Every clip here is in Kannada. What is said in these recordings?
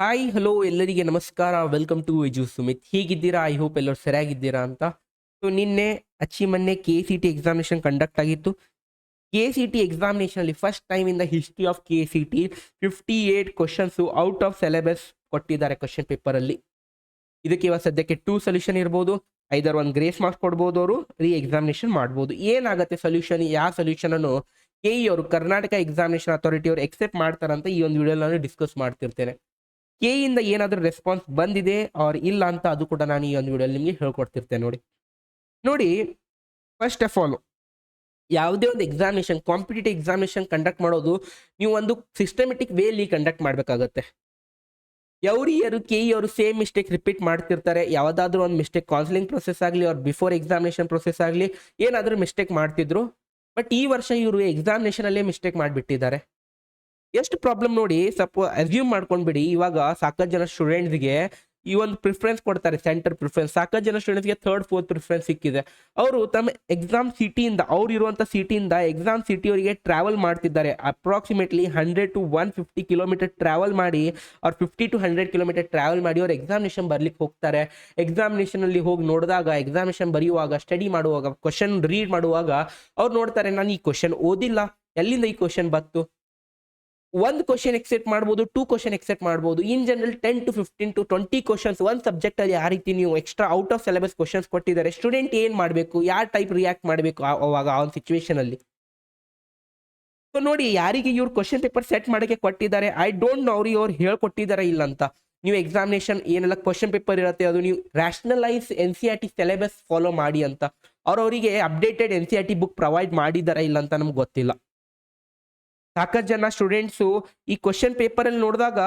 ಹಾಯ್ ಹಲೋ ಎಲ್ಲರಿಗೆ ನಮಸ್ಕಾರ. ವೆಲ್ಕಮ್ ಟು ಎಜು ಸುಮಿತ್. ಹೇಗಿದ್ದೀರಾ? ಐ ಹೋಪ್ ಎಲ್ಲರೂ ಸರಿಯಾಗಿದ್ದೀರಾ ಅಂತ. ಸೊ ನಿನ್ನೆ ಮೊನ್ನೆ KCT ಎಕ್ಸಾಮಿನೇಷನ್ ಕಂಡಕ್ಟ್ ಆಗಿತ್ತು. KCT ಎಕ್ಸಾಮಿನೇಷನಲ್ಲಿ first time in the history of KCT 58 questions out of syllabus ಕೊಟ್ಟಿದ್ದಾರೆ ಕ್ವಶನ್ ಪೇಪರಲ್ಲಿ. ಇದಕ್ಕೆ ಇವಾಗ ಸದ್ಯಕ್ಕೆ 2 ಸೊಲ್ಯೂಷನ್ ಇರ್ಬೋದು. ಐದರ್ ಒಂದು ಗ್ರೇಸ್ ಮಾರ್ಕ್ಸ್ ಕೊಡ್ಬೋದು, ಅವರು ಎಕ್ಸಾಮಿನೇಷನ್ ಮಾಡ್ಬೋದು. ಏನಾಗುತ್ತೆ ಸೊಲ್ಯೂಷನ್? ಯಾವ ಸೊಲ್ಯೂಷನ್ ಅನ್ನು ಅವರು ಕರ್ನಾಟಕ ಎಕ್ಸಾಮಿನೇಷನ್ ಅಥಾರಿಟಿ ಅವರು ಎಕ್ಸೆಪ್ಟ್ ಮಾಡ್ತಾರಂತ ಈ ಒಂದು ವಿಡಿಯೋ ನಾನು ಡಿಸ್ಕಸ್ ಮಾಡ್ತಿರ್ತೇನೆ. ಇಂದ ಏನಾದರೂ ರೆಸ್ಪಾನ್ಸ್ ಬಂದಿದೆ ಆರ್ ಇಲ್ಲ ಅಂತ ಅದು ಕೂಡ ನಾನು ಈ ಒಂದು ವಿಡಿಯೋಲಿ ನಿಮಗೆ ಹೇಳ್ಕೊಡ್ತಿರ್ತೇನೆ. ನೋಡಿ ಫಸ್ಟ್ ಆಫ್ ಆಲ್ ಯಾವುದೇ ಒಂದು ಎಕ್ಸಾಮಿನೇಷನ್, ಕಾಂಪಿಟೇಟಿವ್ ಎಕ್ಸಾಮಿನೇಷನ್ ಕಂಡಕ್ಟ್ ಮಾಡೋದು ನೀವು ಒಂದು ಸಿಸ್ಟಮೆಟಿಕ್ ವೇಲಿ ಕಂಡಕ್ಟ್ ಮಾಡಬೇಕಾಗತ್ತೆ. ಎವ್ರಿ ಇಯರ್ ಅವರು ಸೇಮ್ ಮಿಸ್ಟೇಕ್ ರಿಪೀಟ್ ಮಾಡ್ತಿರ್ತಾರೆ. ಯಾವುದಾದ್ರೂ ಒಂದು ಮಿಸ್ಟೇಕ್ ಕೌನ್ಸಿಲಿಂಗ್ ಪ್ರೊಸೆಸ್ ಆಗಲಿ ಅವ್ರ ಬಿಫೋರ್ ಎಕ್ಸಾಮಿನೇಷನ್ ಪ್ರೊಸೆಸ್ ಆಗಲಿ ಏನಾದರೂ ಮಿಸ್ಟೇಕ್ ಮಾಡ್ತಿದ್ರು. ಬಟ್ ಈ ವರ್ಷ ಇವರು ಎಕ್ಸಾಮಿನೇಷನಲ್ಲೇ ಮಿಸ್ಟೇಕ್ ಮಾಡಿಬಿಟ್ಟಿದ್ದಾರೆ. ಎಷ್ಟು ಪ್ರಾಬ್ಲಮ್ ನೋಡಿ. ಅಸ್ಯೂಮ್ ಮಾಡ್ಕೊಂಡ್ಬಿಡಿ, ಇವಾಗ ಸಾಕಷ್ಟು ಜನ ಸ್ಟೂಡೆಂಟ್ಸ್ಗೆ ಈ ಒಂದು ಪ್ರಿಫರೆನ್ಸ್ ಕೊಡ್ತಾರೆ, ಸೆಂಟರ್ ಪ್ರಿಫರೆನ್ಸ್. ಸಾಕಷ್ಟು ಜನ ಸ್ಟೂಡೆಂಟ್ಸ್ಗೆ 3rd 4th ಪ್ರಿಫರೆನ್ಸ್ ಸಿಕ್ಕಿದೆ. ಅವರು ತಮ್ಮ ಎಕ್ಸಾಮ್ ಸಿಟಿಯಿಂದ, ಅವ್ರು ಇರುವಂಥ ಸಿಟಿಯಿಂದ ಎಕ್ಸಾಮ್ ಸಿಟಿಯವರಿಗೆ ಟ್ರಾವೆಲ್ ಮಾಡ್ತಿದ್ದಾರೆ. ಅಪ್ರಾಕ್ಸಿಮೇಟ್ಲಿ 100 to 150 ಕಿಲೋಮೀಟರ್ ಟ್ರಾವೆಲ್ ಮಾಡಿ, ಅವ್ರು 50 to 100 ಕಿಲೋಮೀಟರ್ ಟ್ರಾವೆಲ್ ಮಾಡಿ ಅವ್ರು ಎಕ್ಸಾಮಿನೇಷನ್ ಬರ್ಲಿಕ್ಕೆ ಹೋಗ್ತಾರೆ. ಎಕ್ಸಾಮಿನೇಷನಲ್ಲಿ ಹೋಗಿ ನೋಡಿದಾಗ, ಎಕ್ಸಾಮಿನೇಷನ್ ಬರೆಯುವಾಗ, ಸ್ಟಡಿ ಮಾಡುವಾಗ, ಕ್ವಶನ್ ರೀಡ್ ಮಾಡುವಾಗ ಅವ್ರು ನೋಡ್ತಾರೆ, ನಾನು ಈ ಕ್ವಶನ್ ಓದಿಲ್ಲ, ಎಲ್ಲಿಂದ ಈ ಕ್ವಶನ್ ಬಂತು. ಒಂದು ಕ್ವಶನ್ ಎಕ್ಸೆಪ್ಟ್ ಮಾಡ್ಬೋದು, 2 ಕ್ವಶನ್ ಎಕ್ಸೆಪ್ಟ್ ಮಾಡ್ಬೋದು. In general 10 to 15 to 20 questions ಒಂದು ಸಬ್ಜೆಕ್ಟ್ ಅಲ್ಲಿ ಆ ರೀತಿ ನೀವು extra out of syllabus questions ಕೊಟ್ಟಿದ್ದಾರೆ. ಸ್ಟೂಡೆಂಟ್ ಏನ್ ಮಾಡಬೇಕು, ಯಾವ ಟೈಪ್ ರಿಯಾಕ್ಟ್ ಮಾಡಬೇಕು ಅವಾಗ ಆ ಒಂದು ಸಿಚುವೇಶನ್ ಅಲ್ಲಿ. ಸೊ ನೋಡಿ, ಯಾರಿಗೆ ಇವ್ರು ಕ್ವಶನ್ ಪೇಪರ್ ಸೆಟ್ ಮಾಡೋಕ್ಕೆ ಕೊಟ್ಟಿದ್ದಾರೆ, ಐ ಡೋಂಟ್ ನೋ ಅವ್ರು ಹೇಳ್ಕೊಟ್ಟಿದ್ದಾರೆ ಇಲ್ಲ ಅಂತ. ನೀವು ಎಕ್ಸಾಮಿನೇಷನ್ ಏನೆಲ್ಲ ಕ್ವಶನ್ ಪೇಪರ್ ಇರುತ್ತೆ ಅದು ನೀವು ರ್ಯಾಷನಲೈಸ್ NCERT ಸಿಲೆಬಸ್ ಫಾಲೋ ಮಾಡಿ ಅಂತ ಅವರಿಗೆ ಅಪ್ಡೇಟೆಡ್ NCERT ಬುಕ್ ಪ್ರೊವೈಡ್ ಮಾಡಿದಾರ ಇಲ್ಲ ಅಂತ ನಮ್ಗೆ ಗೊತ್ತಿಲ್ಲ. ಸಾಕಷ್ಟು ಜನ ಸ್ಟೂಡೆಂಟ್ಸು ಈ ಕ್ವಶನ್ ಪೇಪರ್ ಅಲ್ಲಿ ನೋಡಿದಾಗ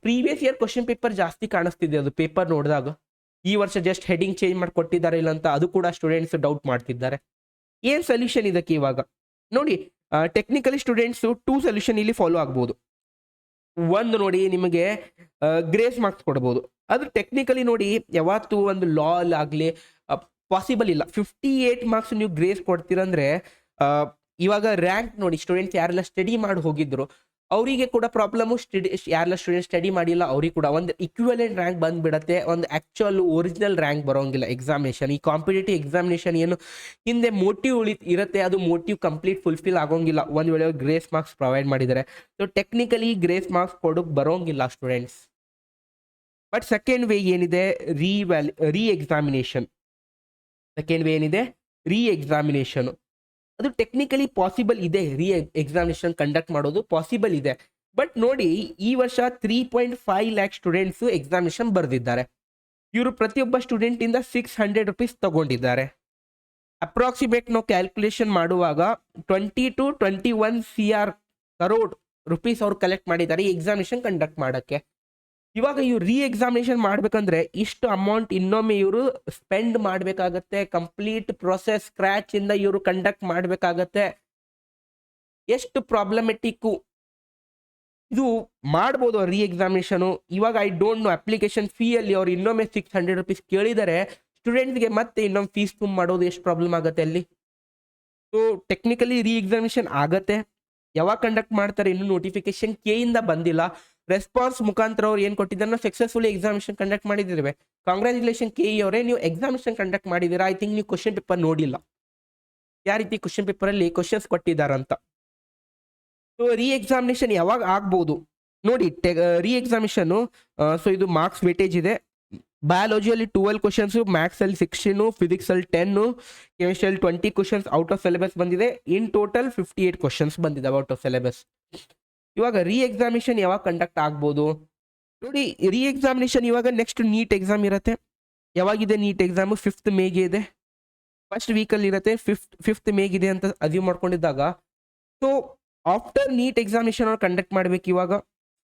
ಪ್ರೀವಿಯಸ್ ಇಯರ್ ಕ್ವಶನ್ ಪೇಪರ್ ಜಾಸ್ತಿ ಕಾಣಿಸ್ತಿದೆ. ಅದು ಪೇಪರ್ ನೋಡಿದಾಗ ಈ ವರ್ಷ ಜಸ್ಟ್ ಹೆಡಿಂಗ್ ಚೇಂಜ್ ಮಾಡಿ ಕೊಟ್ಟಿದ್ದಾರೆ ಇಲ್ಲ ಅಂತ ಅದು ಕೂಡ ಸ್ಟೂಡೆಂಟ್ಸ್ ಡೌಟ್ ಮಾಡ್ತಿದ್ದಾರೆ. ಏನ್ ಸೊಲ್ಯೂಷನ್ ಇದಕ್ಕೆ? ಇವಾಗ ನೋಡಿ, ಟೆಕ್ನಿಕಲಿ ಸ್ಟೂಡೆಂಟ್ಸು 2 ಸೊಲ್ಯೂಷನ್ ಇಲ್ಲಿ ಫಾಲೋ ಆಗ್ಬೋದು. ಒಂದು ನೋಡಿ, ನಿಮಗೆ ಗ್ರೇಸ್ ಮಾರ್ಕ್ಸ್ ಕೊಡ್ಬೋದು. ಅದು ಟೆಕ್ನಿಕಲಿ ನೋಡಿ, ಯಾವತ್ತು ಒಂದು ಲಾ ಆಗಲಿ ಪಾಸಿಬಲ್ ಇಲ್ಲ. 58 ಮಾರ್ಕ್ಸ್ ನೀವು ಗ್ರೇಸ್ ಕೊಡ್ತೀರಂದ್ರೆ ಇವಾಗ ರ್ಯಾಂಕ್ ನೋಡಿ, ಸ್ಟೂಡೆಂಟ್ಸ್ ಯಾರೆಲ್ಲ ಸ್ಟಡಿ ಮಾಡಿ ಹೋಗಿದ್ರು ಅವರಿಗೆ ಕೂಡ ಪ್ರಾಬ್ಲಮ್. ಯಾರೆಲ್ಲ ಸ್ಟೂಡೆಂಟ್ ಸ್ಟಡಿ ಮಾಡಿಲ್ಲ ಅವ್ರಿಗೆ ಕೂಡ ಒಂದು ಇಕ್ವಿವೆಲೆಂಟ್ ರ್ಯಾಂಕ್ ಬಂದ್ಬಿಡತ್ತೆ. ಒಂದು ಆಕ್ಚುಯಲ್ ಒರಿಜಿನಲ್ ರ್ಯಾಂಕ್ ಬರೋಂಗಿಲ್ಲ ಎಕ್ಸಾಮಿನೇಷನ್. ಈ ಕಾಂಪಿಟೇಟಿವ್ ಎಕ್ಸಾಮಿನೇಷನ್ ಏನು ಹಿಂದೆ ಮೋಟಿವ್ ಇರುತ್ತೆ, ಅದು ಮೋಟಿವ್ ಕಂಪ್ಲೀಟ್ ಫುಲ್ಫಿಲ್ ಆಗೋಂಗಿಲ್ಲ ಒಂದು ವೇಳೆ ಗ್ರೇಸ್ ಮಾರ್ಕ್ಸ್ ಪ್ರೊವೈಡ್ ಮಾಡಿದ್ದಾರೆ. ಸೊ ಟೆಕ್ನಿಕಲಿ ಗ್ರೇಸ್ ಮಾರ್ಕ್ಸ್ ಕೊಡೋಕೆ ಬರೋಂಗಿಲ್ಲ ಸ್ಟೂಡೆಂಟ್ಸ್. ಬಟ್ ಸೆಕೆಂಡ್ ವೇ ಏನಿದೆ, ರೀ ಎಕ್ಸಾಮಿನೇಷನ್. ಸೆಕೆಂಡ್ ವೇ ಏನಿದೆ, ರೀ ಎಕ್ಸಾಮಿನೇಷನ್. ಅದು ಟೆಕ್ನಿಕಲಿ ಪಾಸಿಬಲ್ ಇದೆ. ಎಕ್ಸಾಮಿನೇಷನ್ ಕಂಡಕ್ಟ್ ಮಾಡೋದು ಪಾಸಿಬಲ್ ಇದೆ. ಬಟ್ ನೋಡಿ, ಈ ವರ್ಷ 3.5 lakh ಸ್ಟೂಡೆಂಟ್ಸ್ ಎಕ್ಸಾಮಿನೇಷನ್ ಬರೆದಿದ್ದಾರೆ. ಇವರು ಪ್ರತಿಯೊಬ್ಬ ಸ್ಟೂಡೆಂಟ್ ಇಂದ 600 rupees ತಗೊಂಡಿದ್ದಾರೆ. ಅಪ್ರಾಕ್ಸಿಮೇಟ್ ನಾವು ಕ್ಯಾಲ್ಕುಲೇಷನ್ ಮಾಡುವಾಗ 20 to 21 crore rupees ಅವ್ರು ಕಲೆಕ್ಟ್ ಮಾಡಿದ್ದಾರೆ ಈ ಎಕ್ಸಾಮಿನೇಷನ್ ಕಂಡಕ್ಟ್ ಮಾಡೋಕ್ಕೆ. ಇವಾಗ ಇವ್ರು ರೀ ಎಕ್ಸಾಮಿನೇಷನ್ ಮಾಡ್ಬೇಕಂದ್ರೆ ಇಷ್ಟು ಅಮೌಂಟ್ ಇನ್ನೊಮ್ಮೆ ಇವರು ಸ್ಪೆಂಡ್ ಮಾಡಬೇಕಾಗತ್ತೆ. ಕಂಪ್ಲೀಟ್ ಪ್ರೊಸೆಸ್ ಸ್ಕ್ರಾಚ್ ಇಂದ ಇವರು ಕಂಡಕ್ಟ್ ಮಾಡಬೇಕಾಗತ್ತೆ. ಎಷ್ಟು ಪ್ರಾಬ್ಲಮೆಟಿಕ್ಕು ಇದು. ಮಾಡ್ಬೋದು ರೀ ಎಕ್ಸಾಮಿನೇಷನು. ಇವಾಗ I don't know, application fee ಅಲ್ಲಿ ಅವ್ರು ಇನ್ನೊಮ್ಮೆ 600 rupees ಕೇಳಿದರೆ ಸ್ಟೂಡೆಂಟ್ಸ್ಗೆ ಮತ್ತೆ ಇನ್ನೊಮ್ಮೆ ಫೀಸ್ ತುಂಬ ಮಾಡೋದು ಎಷ್ಟು ಪ್ರಾಬ್ಲಮ್ ಆಗುತ್ತೆ ಅಲ್ಲಿ. ಸೊ ಟೆಕ್ನಿಕಲಿ ರೀ ಎಕ್ಸಾಮಿನೇಷನ್ ಆಗತ್ತೆ. ಯಾವಾಗ ಕಂಡಕ್ಟ್ ಮಾಡ್ತಾರೆ ಇನ್ನೂ ನೋಟಿಫಿಕೇಶನ್ ಇಂದ ಬಂದಿಲ್ಲ. ರೆಸ್ಪಾನ್ಸ್ ಮುಖಾಂತರ ಅವ್ರು ಏನು ಕೊಟ್ಟಿದ್ದಾರೆ, ಸಕ್ಸಸ್ಫುಲಿ ಎಕ್ಸಾಮಿನೇಷನ್ ಕಂಡಕ್ಟ್ ಮಾಡಿದ್ದೀವಿ, ಕಾಂಗ್ರ್ಯಾಚುಲೇಷನ್ ಅವರೇ, ನೀವು ಎಕ್ಸಾಮಿನೇಷನ್ ಕಂಡಕ್ಟ್ ಮಾಡಿದ್ದೀರಾ. ಐ ಥಿಂಕ್ ನೀವು ಕ್ವಶನ್ ಪೇಪರ್ ನೋಡಿಲ್ಲ, ಯಾವ ರೀತಿ ಕ್ವಶನ್ ಪೇಪರಲ್ಲಿ ಕ್ವಶನ್ಸ್ ಕೊಟ್ಟಿದ್ದಾರಂತ. ಸೊ ರೀ ಎಕ್ಸಾಮಿನೇಷನ್ ಯಾವಾಗ ಆಗ್ಬೋದು ನೋಡಿ. ರೀ ಎಕ್ಸಾಮಿನೇಷನ್ನು ಸೊ ಇದು ಮಾರ್ಕ್ಸ್ ವೇಟೇಜ್ ಇದೆ. ಬಯಾಲಜಿಯಲ್ಲಿ 12 ಕ್ವಶನ್ಸು, ಮ್ಯಾಥ್ಸಲ್ಲಿ 16, ಫಿಸಿಕ್ಸಲ್ಲಿ 10, ಕೆಮಿಸ್ಟ್ರಿಯಲ್ಲಿ 20 ಕ್ವಶನ್ಸ್ ಔಟ್ ಆಫ್ ಸಿಲೆಬಸ್ ಬಂದಿದೆ. ಇನ್ ಟೋಟಲ್ 58 ಕ್ವಶನ್ಸ್ ಬಂದಿದ್ದಾವೆ ಔಟ್ ಆಫ್ ಸಿಲೆಬಸ್. ಇವಾಗ ರೀ ಎಕ್ಸಾಮಿನೇಷನ್ ಯಾವಾಗ ಕಂಡಕ್ಟ್ ಆಗ್ಬೋದು ನೋಡಿ. ರೀ ಎಕ್ಸಾಮಿನೇಷನ್ ಇವಾಗ ನೆಕ್ಸ್ಟ್ ನೀಟ್ ಎಕ್ಸಾಮ್ ಇರುತ್ತೆ. ಯಾವಾಗಿದೆ ನೀಟ್ ಎಕ್ಸಾಮು? 5th ಮೇಗೆ ಇದೆ. ಫಸ್ಟ್ ವೀಕಲ್ಲಿ ಇರುತ್ತೆ. 5th ಮೇಗಿದೆ ಅಂತ ಅಸ್ಯೂಮ್ ಮಾಡ್ಕೊಂಡಿದ್ದಾಗ, ಸೊ ಆಫ್ಟರ್ ನೀಟ್ ಎಕ್ಸಾಮಿನೇಷನ್ ಅವ್ರು ಕಂಡಕ್ಟ್ ಮಾಡ್ಬೇಕು ಇವಾಗ.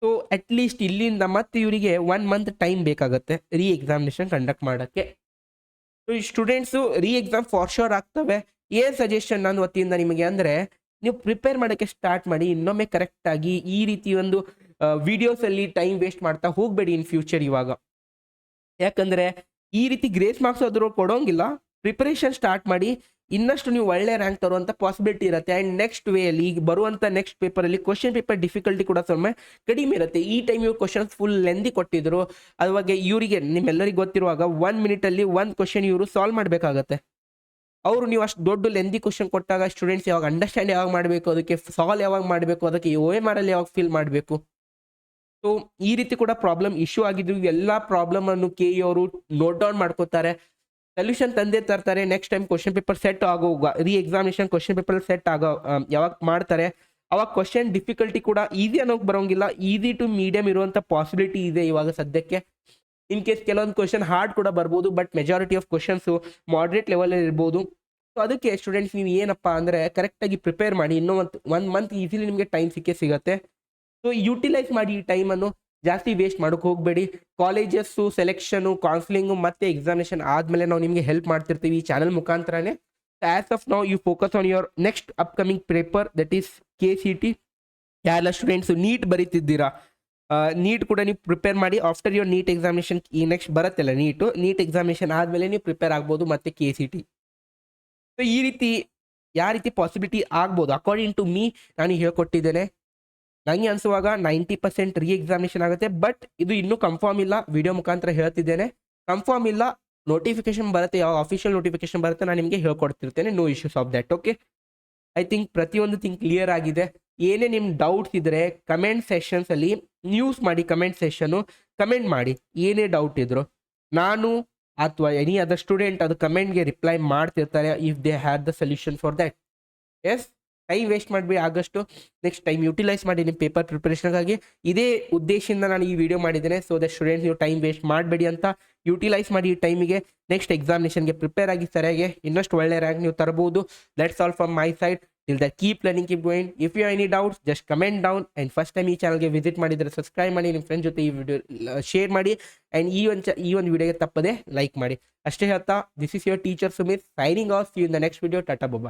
ಸೊ ಅಟ್ಲೀಸ್ಟ್ ಇಲ್ಲಿಂದ ಮತ್ತೆ ಇವರಿಗೆ 1 month ಟೈಮ್ ಬೇಕಾಗುತ್ತೆ ರೀ ಎಕ್ಸಾಮಿನೇಷನ್ ಕಂಡಕ್ಟ್ ಮಾಡೋಕ್ಕೆ. ಸೊ ಈ ಸ್ಟೂಡೆಂಟ್ಸು ರೀ ಎಕ್ಸಾಮ್ ಫಾರ್ ಶೋರ್ ಆಗ್ತವೆ. ಏನು ಸಜೆಷನ್ ನನ್ನ ವತಿಯಿಂದ ನಿಮಗೆ ಅಂದರೆ, ನೀವು ಪ್ರಿಪೇರ್ ಮಾಡೋಕ್ಕೆ ಸ್ಟಾರ್ಟ್ ಮಾಡಿ. ಇನ್ನೊಮ್ಮೆ ಕರೆಕ್ಟಾಗಿ ಈ ರೀತಿ ಒಂದು ವಿಡಿಯೋಸಲ್ಲಿ ಟೈಮ್ ವೇಸ್ಟ್ ಮಾಡ್ತಾ ಹೋಗಬೇಡಿ ಇನ್ ಫ್ಯೂಚರ್ ಇವಾಗ. ಯಾಕಂದರೆ ಈ ರೀತಿ ಗ್ರೇಸ್ ಮಾರ್ಕ್ಸ್ ಆದರೂ ಕೊಡೋಂಗಿಲ್ಲ. ಪ್ರಿಪರೇಷನ್ ಸ್ಟಾರ್ಟ್ ಮಾಡಿ. ಇನ್ನಷ್ಟು ನೀವು ಒಳ್ಳೆ ರ್ಯಾಂಕ್ ತರುವಂಥ ಪಾಸಿಬಿಲಿಟಿ ಇರುತ್ತೆ. ಆ್ಯಂಡ್ ನೆಕ್ಸ್ಟ್ ವೇಯಲ್ಲಿ ಈಗ ಬರುವಂಥ ನೆಕ್ಸ್ಟ್ ಪೇಪರಲ್ಲಿ ಕ್ವಶನ್ ಪೇಪರ್ ಡಿಫಿಕಲ್ಟಿ ಕೂಡ ಸ್ವಲ್ಪ ಕಡಿಮೆ ಇರುತ್ತೆ. ಈ ಟೈಮ್ ಇವ್ರು ಕ್ವಶನ್ಸ್ ಫುಲ್ ಲೆಂದಿ ಕೊಟ್ಟಿದ್ರು. ಅವಾಗ ಇವರಿಗೆ ನಿಮ್ಮೆಲ್ಲರಿಗೆ ಗೊತ್ತಿರುವಾಗ 1 ಮಿನಿಟಲ್ಲಿ ಒಂದು ಕ್ವಶನ್ ಇವರು ಸಾಲ್ವ್ ಮಾಡಬೇಕಾಗತ್ತೆ. ಅವರು ನೀವು ಅಷ್ಟು ದೊಡ್ಡ ಲೆಂದಿ ಕ್ವಶನ್ ಕೊಟ್ಟಾಗ ಸ್ಟೂಡೆಂಟ್ಸ್ ಯಾವಾಗ ಅಂಡರ್ಸ್ಟ್ಯಾಂಡ್ ಯಾವಾಗ ಮಾಡಬೇಕು, ಅದಕ್ಕೆ ಸಾಲ್ವ್ ಯಾವಾಗ ಮಾಡಬೇಕು, ಅದಕ್ಕೆ OMR ಅಲ್ಲಿ ಯಾವಾಗ ಫಿಲ್ ಮಾಡಬೇಕು. ಸೊ ಈ ರೀತಿ ಕೂಡ ಪ್ರಾಬ್ಲಮ್ ಇಶ್ಯೂ ಆಗಿದ್ದು. ಎಲ್ಲ ಪ್ರಾಬ್ಲಮ್ ಅನ್ನು KE ಅವರು ನೋಟ್ ಡೌನ್ ಮಾಡ್ಕೋತಾರೆ, ಸೊಲ್ಯೂಷನ್ ತಂದೆ ತರ್ತಾರೆ. Next time question paper set ಆಗೋವಾಗ ಎಕ್ಸಾಮಿನೇಷನ್ ಕ್ವಶನ್ ಪೇಪರ್ ಸೆಟ್ ಆಗೋ ಯಾವಾಗ ಮಾಡ್ತಾರೆ ಅವಾಗ ಕ್ವಶನ್ ಡಿಫಿಕಲ್ಟಿ ಕೂಡ ಈಸಿ ಅನ್ನೋಕೆ ಬರೋಂಗಿಲ್ಲ. ಈಸಿ ಟು ಮೀಡಿಯಂ ಇರುವಂಥ ಪಾಸಿಬಿಲಿಟಿ ಇದೆ ಇವಾಗ ಸದ್ಯಕ್ಕೆ. ಇನ್ ಕೇಸ್ ಕೆಲವೊಂದು ಕ್ವಶನ್ ಹಾರ್ಡ್ ಕೂಡ ಬರ್ಬೋದು, but majority of questions moderate ಲೆವೆಲಲ್ಲಿ ಇರ್ಬೋದು. ಸೊ ಅದಕ್ಕೆ ಸ್ಟೂಡೆಂಟ್ಸ್ ನೀವು ಏನಪ್ಪ ಅಂದರೆ ಕರೆಕ್ಟಾಗಿ ಪ್ರಿಪೇರ್ ಮಾಡಿ. ಇನ್ನೂ ಒಂದು ಮಂತ್ ಈಸಿಲಿ ನಿಮಗೆ ಟೈಮ್ ಸಿಗುತ್ತೆ. ಸೊ ಯೂಟಿಲೈಸ್ ಮಾಡಿ ಈ ಟೈಮನ್ನು, ಜಾಸ್ತಿ ವೇಸ್ಟ್ ಮಾಡೋಕೆ ಹೋಗಬೇಡಿ. ಕಾಲೇಜಸ್ಸು ಸೆಲೆಕ್ಷನು ಕೌನ್ಸಿಲಿಂಗು ಮತ್ತು ಎಕ್ಸಾಮಿನೇಷನ್ ಆದಮೇಲೆ ನಾವು ನಿಮಗೆ ಹೆಲ್ಪ್ ಮಾಡ್ತಿರ್ತೀವಿ ಈ ಚಾನಲ್ ಮುಖಾಂತರನೇ. As of now you focus on your next upcoming paper, that is KCT. ಯಾರೆಲ್ಲ ಸ್ಟೂಡೆಂಟ್ಸು ನೀಟ್ ಬರೀತಿದ್ದೀರಾ, ನೀಟ್ ಕೂಡ ನೀವು ಪ್ರಿಪೇರ್ ಮಾಡಿ. ಆಫ್ಟರ್ ಯುವರ್ ನೀಟ್ ಎಕ್ಸಾಮಿನೇಷನ್ ಈ ನೆಕ್ಸ್ಟ್ ಬರುತ್ತಲ್ಲ ನೀಟ್ ಎಕ್ಸಾಮಿನೇಷನ್ ಆದಮೇಲೆ ನೀವು ಪ್ರಿಪೇರ್ ಆಗ್ಬೋದು ಮತ್ತು KCT. ಸೊ ಈ ರೀತಿ ಯಾವ ರೀತಿ ಪಾಸಿಬಿಲಿಟಿ ಆಗ್ಬೋದು ಅಕಾರ್ಡಿಂಗ್ ಟು ಮೀ ನಾನು ಹೇಳ್ಕೊಟ್ಟಿದ್ದೇನೆ. ನನಗೆ ಅನಿಸುವಾಗ 90% ಎಕ್ಸಾಮಿನೇಷನ್ ಆಗುತ್ತೆ. ಬಟ್ ಇದು ಇನ್ನೂ ಕನ್ಫರ್ಮ್ ಇಲ್ಲ, ವಿಡಿಯೋ ಮುಖಾಂತರ ಹೇಳ್ತಿದ್ದೇನೆ. ಕನ್ಫರ್ಮ್ ಇಲ್ಲ, ನೋಟಿಫಿಕೇಶನ್ ಬರುತ್ತೆ, ಯಾವ ಅಫಿಷಿಯಲ್ ನೋಟಿಫಿಕೇಶನ್ ಬರುತ್ತೆ ನಾನು ನಿಮಗೆ ಹೇಳ್ಕೊಡ್ತಿರ್ತೇನೆ. No issues of that. Okay, I think ಪ್ರತಿಯೊಂದು ಥಿಂಗ್ ಕ್ಲಿಯರ್ ಆಗಿದೆ. ಏನೇ ನಿಮ್ಮ ಡೌಟ್ಸ್ ಇದ್ದರೆ ಕಮೆಂಟ್ ಸೆಷನ್ಸಲ್ಲಿ ಯೂಸ್ ಮಾಡಿ. ಕಮೆಂಟ್ ಮಾಡಿ ಏನೇ ಡೌಟ್ ಇದ್ರು, ನಾನು ಅಥವಾ ಎನಿ ಅದರ್ ಸ್ಟೂಡೆಂಟ್ ಅದು ಕಮೆಂಟ್ಗೆ ರಿಪ್ಲೈ ಮಾಡ್ತಿರ್ತಾರೆ if they have the solution for that. Yes, time waste ಮಾಡಬೇಡಿ, ಆದಷ್ಟು ನೆಕ್ಸ್ಟ್ ಟೈಮ್ ಯುಟಿಲೈಸ್ ಮಾಡಿ ನಿಮ್ಮ ಪೇಪರ್ ಪ್ರಿಪರೇಷನ್ಗಾಗಿ. ಇದೇ ಉದ್ದೇಶದಿಂದ ನಾನು ಈ ವಿಡಿಯೋ ಮಾಡಿದ್ದೇನೆ. ಸೊ ದ ಸ್ಟೂಡೆಂಟ್ಸ್ ನೀವು ಟೈಮ್ ವೇಸ್ಟ್ ಮಾಡಬೇಡಿ ಅಂತ, ಯುಟಿಲೈಸ್ ಮಾಡಿ ಈ ಟೈಮಿಗೆ. ನೆಕ್ಸ್ಟ್ ಎಕ್ಸಾಮಿನೇಷನ್ಗೆ ಪ್ರಿಪೇರ್ ಆಗಿ ಸರಿಯಾಗಿ ಇನ್ನಷ್ಟು ಒಳ್ಳೆ ರ್ಯಾಂಕ್ ನೀವು ತರಬಹುದು. That's all from my side. Till that keep learning, keep going. If you any doubts just comment down. And first time ಈ ಚಾನಲ್ಗೆ ವಿಸಿಟ್ ಮಾಡಿದರೆ ಸಬ್ಸ್ಕ್ರೈಬ್ ಮಾಡಿ, ನಿಮ್ಮ ಫ್ರೆಂಡ್ ಜೊತೆ ಈ ವಿಡಿಯೋ ಶೇರ್ ಮಾಡಿ. ಆ್ಯಂಡ್ ಈ ಒಂದು ವಿಡಿಯೋಗೆ ತಪ್ಪದೆ ಲೈಕ್ ಮಾಡಿ. ಅಷ್ಟೇ ಹೇಳ್ತಾ, this is your teacher Sumit signing off. You in the next video. Tata bye.